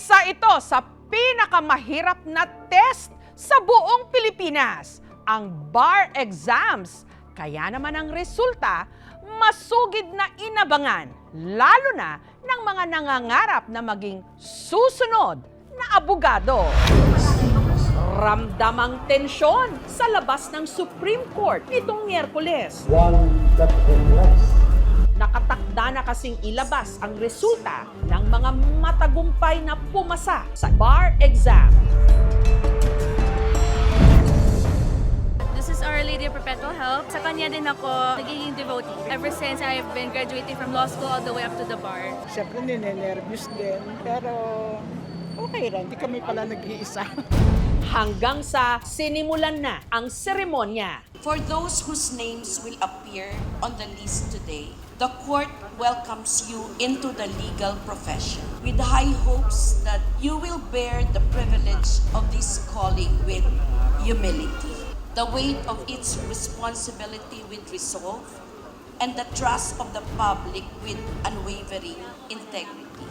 Isa ito sa pinakamahirap na test sa buong Pilipinas, ang bar exams. Kaya naman ang resulta, masugid na inabangan, lalo na ng mga nangangarap na maging susunod na abogado. Ramdam ang tensyon sa labas ng Supreme Court nitong Miyerkules. Nakatakda na kasing ilabas ang resulta ng mga matagumpay na pumasa sa bar exam. This is Our Lady of Perpetual Help. Sa kanya din ako nagiging devotee ever since I've been graduating from law school all the way up to the bar. Siyempre ninenervyos din, pero okay lang, di kami pala nag-iisa. Hanggang sa sinimulan na ang seremonya. For those whose names will appear on the list today, the court welcomes you into the legal profession with high hopes that you will bear the privilege of this calling with humility, the weight of its responsibility with resolve, and the trust of the public with unwavering integrity.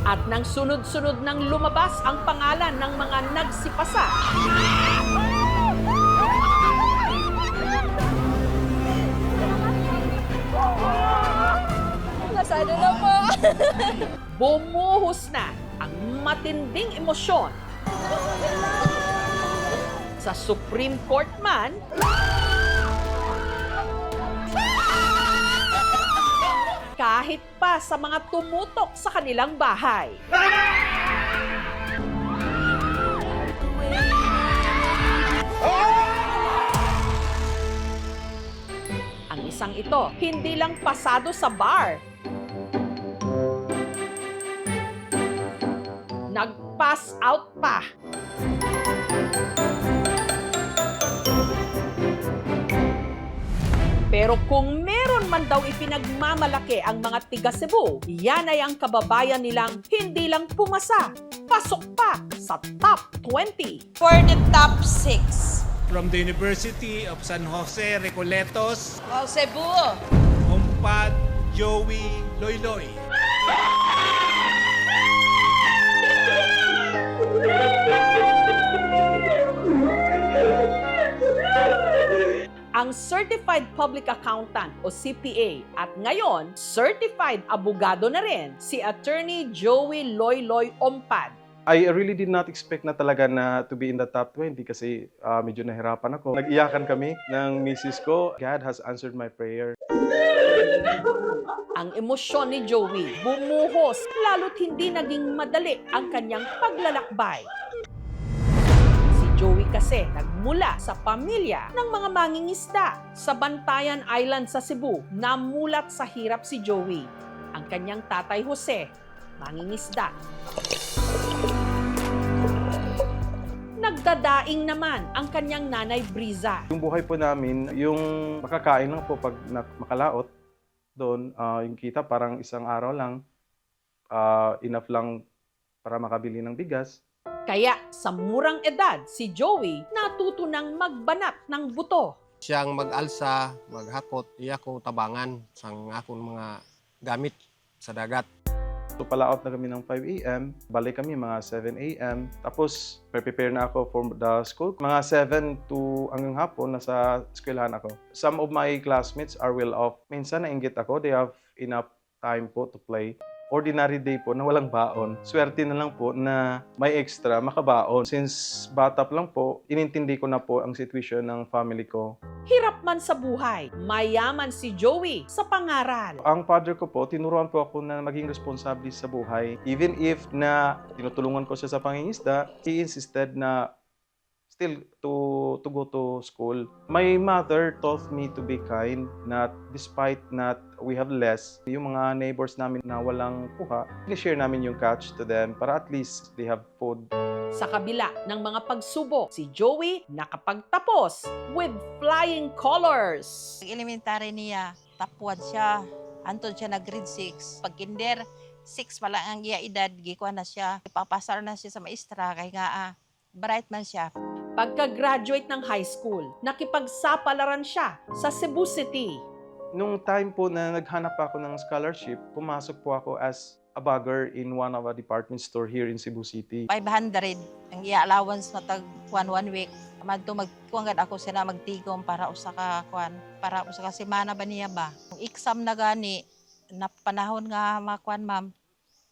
At nang sunod-sunod nang lumabas ang pangalan ng mga nagsipasa, Nasado na po! bumuhos na ang matinding emosyon. Sa Supreme Court man, kahit pa sa mga tumutok sa kanilang bahay. Ang isang ito, hindi lang pasado sa bar. Nag-pass out pa. Pero kung meron man daw ipinagmamalaki ang mga tiga Cebu, yan ay ang kababayan nilang hindi lang pumasa, pasok pa sa top 20. For the top 6, From the University of San Jose, Recoletos, Cebu, Ompad Joey Loyloy. Ang Certified Public Accountant o CPA at ngayon, Certified Abogado na rin si Attorney Joey Loyloy Ompad. I really did not expect na talaga na to be in the top 20 kasi medyo nahirapan ako. Nag-iyakan kami ng misis ko. God has answered my prayer. Ang emosyon ni Joey bumuhos lalo't hindi naging madali ang kanyang paglalakbay. Si Joey kasi nagmula sa pamilya ng mga mangingisda sa Bantayan Island sa Cebu. Namulat sa hirap si Joey. Ang kanyang tatay Jose, mangingisda. Nagdadaing naman ang kanyang nanay Briza. Yung buhay po namin, yung makakain lang po pag makalaot doon, yung kita parang isang araw lang, enough lang para makabili ng bigas. Kaya sa murang edad, si Joey natuto ng magbanat ng buto. Siyang mag-alsa, maghakot, iya ko tabangan sang akong mga gamit sa dagat. So palaot na kami ng 5 a.m., balik kami mga 7 a.m. Tapos prepare na ako for the school. Mga 7 to hanggang hapon, nasa eskwelahan ako. Some of my classmates are well off. Minsan nainggit ako, they have enough time po to play. Ordinary day po na walang baon. Swerte na lang po na may extra makabaon. Since bata pa lang po, inintindi ko na po ang sitwasyon ng family ko. Hirap man sa buhay, mayaman si Joey sa pangaral. Ang father ko po, tinuruan po ako na maging responsable sa buhay. Even if na tinutulungan ko siya sa pangingisda, he insisted na still to go to school. My mother taught me to be kind, not despite not we have less. Yung mga neighbors namin na walang kuha, i-share namin yung catch to them para at least they have food. Sa kabila ng mga pagsubok, si Joey nakapagtapos with flying colors. Elementary niya, tapuan siya. Antod siya na grade 6. Pag kinder, 6 pala ang iya edad, gikuha na siya. Ipapasar na siya sa maestra, kaya nga bright man siya. Pagka-graduate ng high school, nakipagsapalaran siya sa Cebu City. Nung time po na naghanap ako ng scholarship, pumasok po ako as a bagger in one of a department store here in Cebu City. 500 ang allowance matag 1 week. Madto magkuangad ako sila magtigom para usa ka kuan, para usa ka semana ba niya ba. Ang exam na gani na panahon nga makuan ma'am,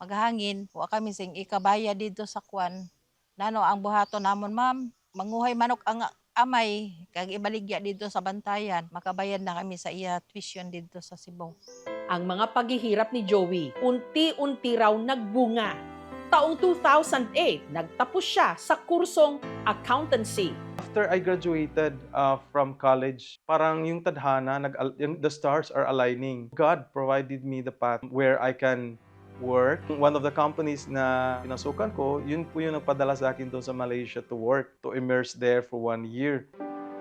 maghangin, wa kami sing ikabaya dito sa kuan. Nano ang buhaton namon ma'am, manguhay manok ang amay kag ibaligya dito sa bantayan. Makabayad na kami sa iya tuition dito sa Cebu. Ang mga paghihirap ni Joey, unti-unti raw nagbunga. Taong 2008, nagtapos siya sa kursong accountancy. After I graduated from college, parang yung tadhana, the stars are aligning. God provided me the path where I can work. One of the companies na pinasukan ko, yun po yung nagpadala sa akin doon sa Malaysia to work, to immerse there for 1 year.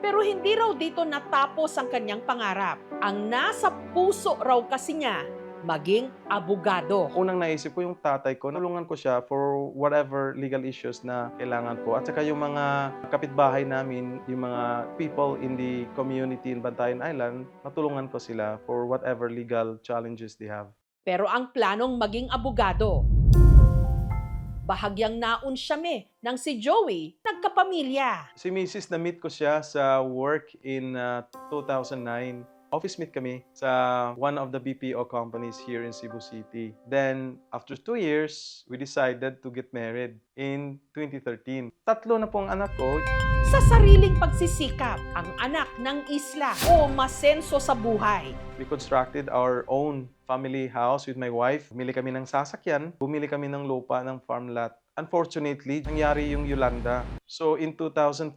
Pero hindi raw dito natapos ang kanyang pangarap. Ang nasa puso raw kasi niya, maging abogado. Unang naisip ko yung tatay ko, tulungan ko siya for whatever legal issues na kailangan ko. At saka yung mga kapitbahay namin, yung mga people in the community in Bantayan Island, matulungan ko sila for whatever legal challenges they have. Pero ang planong maging abogado, bahagyang naunsyame nang si Joey nagkapamilya. Si Mrs. na-meet ko siya sa work in 2009. Office meet kami sa one of the BPO companies here in Cebu City. Then, after 2 years, we decided to get married in 2013. 3 na po ang anak ko. Sa sariling pagsisikap, ang anak ng isla o masenso sa buhay. We constructed our own family house with my wife. Bumili kami ng sasakyan, bumili kami ng lupa ng farm lot. Unfortunately, nangyari yung Yolanda. So in 2013,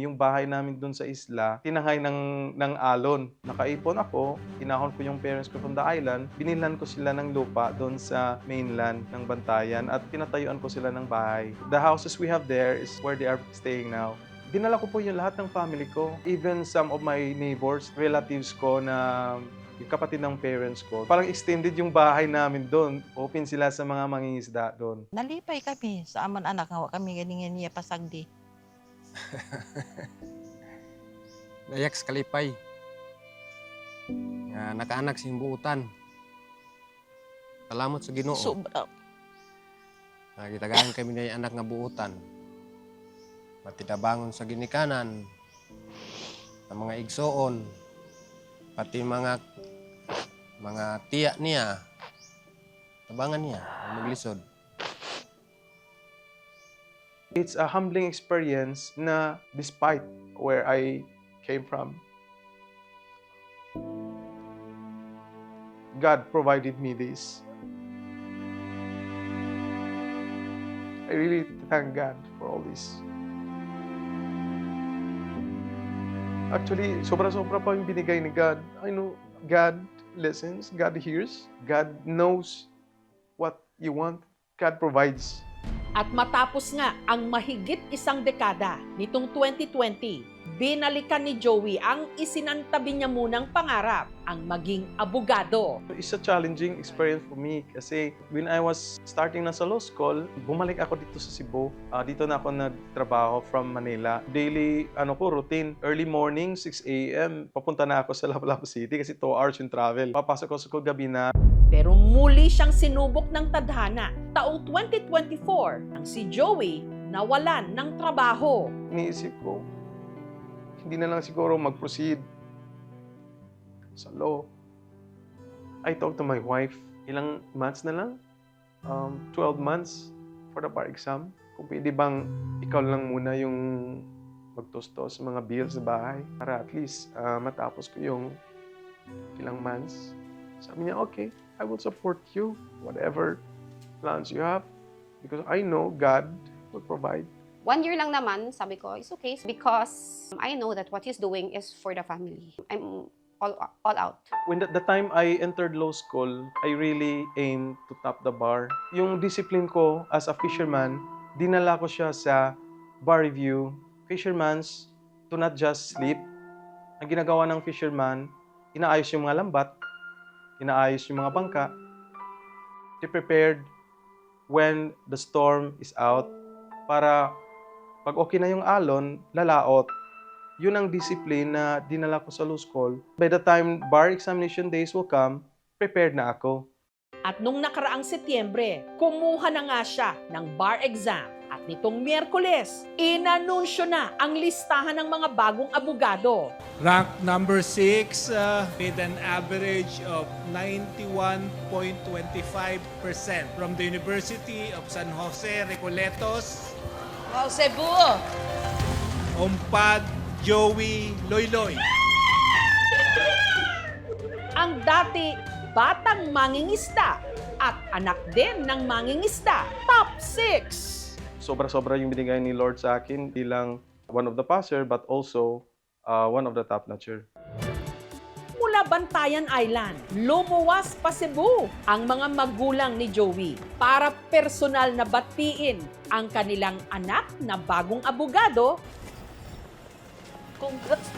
yung bahay namin dun sa isla, tinangay ng alon. Nakaipon ako, tinahon ko yung parents ko from the island, binilhan ko sila ng lupa dun sa mainland ng Bantayan at pinatayuan ko sila ng bahay. The houses we have there is where they are staying now. Dinala ko po yung lahat ng family ko, even some of my neighbors, relatives ko na yung kapatid ng parents ko. Parang extended yung bahay namin doon. Open sila sa mga mangingisda doon. Nalipay kami sa amon anak nga wa kami ganingan niya pasagdi. Nayak sa kalipay. Nga nakaanak sa himbuutan. Salamat sa Ginoo. Sobra. Nagitagahan kami na anak nga buutan. Matitabangon sa ginikanan, sa mga igsoon, pati mga tiya niya, tabangan niya, maglisod. It's a humbling experience na despite where I came from, God provided me this. I really thank God for all this. Actually, sobra-sobra pa yung binigay ni God. I know God listens, God hears, God knows what you want, God provides. At matapos nga ang mahigit 1 dekada nitong 2020, binalikan ni Joey ang isinantabi niya munang pangarap, ang maging abogado. It's a challenging experience for me kasi when I was starting na sa law school, bumalik ako dito sa Cebu. Dito na ako nagtrabaho from Manila. Daily routine, early morning, 6 a.m. Papunta na ako sa Lapu-Lapu City kasi 2 hours yung travel. Papasok ko sa gabi na. Pero muli siyang sinubok ng tadhana. Taong 2024, ang si Joey nawalan ng trabaho. Iniisip ko, hindi na lang siguro mag-proceed sa law. I talked to my wife, ilang months na lang? 12 months for the bar exam. Kung pwede bang ikaw lang muna yung magtustos sa mga bills sa bahay para at least matapos ko yung ilang months. Sabi niya, okay, I will support you, whatever plans you have, because I know God will provide. 1 year lang naman, sabi ko, it's okay because I know that what he's doing is for the family. I'm all out. When the time I entered law school, I really aimed to top the bar. Yung discipline ko as a fisherman, dinala ko siya sa bar review. Fishermans do not just sleep. Ang ginagawa ng fisherman, inaayos yung mga lambat, inaayos yung mga bangka. They prepared when the storm is out para pag okay na yung alon, lalaot. Yun ang discipline na dinala ko sa law school. By the time bar examination days will come, prepared na ako. At nung nakaraang Setyembre, kumuha na nga siya ng bar exam. At nitong Miyerkules, inanunsyo na ang listahan ng mga bagong abogado. Rank number 6 with an average of 91.25% from the University of San Jose, Recoletos. Wow, Cebu! Ompad Joey Loyloy. Ang dati batang mangingisda at anak din ng mangingisda, top 6. Sobra-sobra yung binigay ni Lord sa akin bilang one of the passer but also one of the top-notcher. Mula Bantayan Island, lumuwas pa Cebu ang mga magulang ni Joey para personal na batiin ang kanilang anak na bagong abogado. Congrats!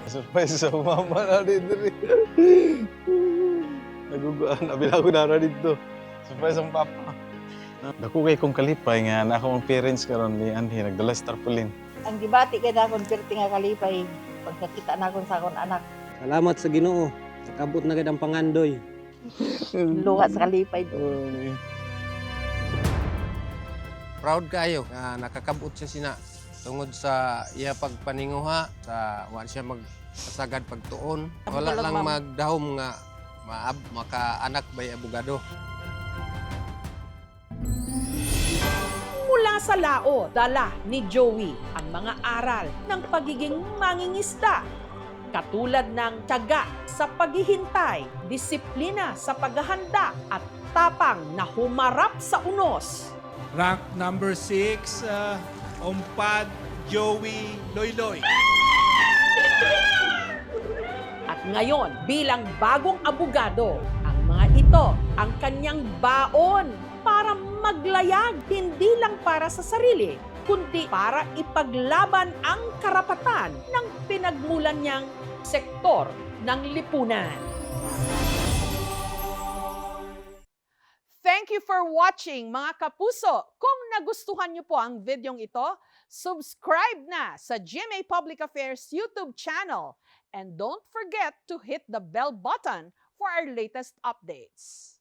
Surprise sa mama na dito rin. Naguguan, nabila ko na dito. Surprise ang papa. Dako kay kong kalipay nga na akong parents karon ni Anhi nagdala sa tarpaulin. Ang gibati kay na akong perti nga kalipay pagkakita na akong sa akong anak. Salamat sa Ginoo. Nakabot na gid ang pangandoy. Luha sa kalipay. Proud kayo nga nakakabot siya sina tungod sa iya pagpaninguha sa wa siya magpasagad pagtuon. Wala lang magdahom nga maka-anak bay abogado. Mula sa Lao, dala ni Joey ang mga aral ng pagiging mangingisda. Katulad ng tiyaga sa paghihintay, disiplina sa paghahanda at tapang na humarap sa unos. Rank number 6, Ompad Joey Loyloy. At ngayon, bilang bagong abogado, ang mga ito ang kanyang baon para maglayag, hindi lang para sa sarili, kundi para ipaglaban ang karapatan ng pinagmulan niyang sektor ng lipunan. Thank you for watching, mga kapuso. Kung nagustuhan niyo po ang videong ito, subscribe na sa GMA Public Affairs YouTube channel. And don't forget to hit the bell button for our latest updates.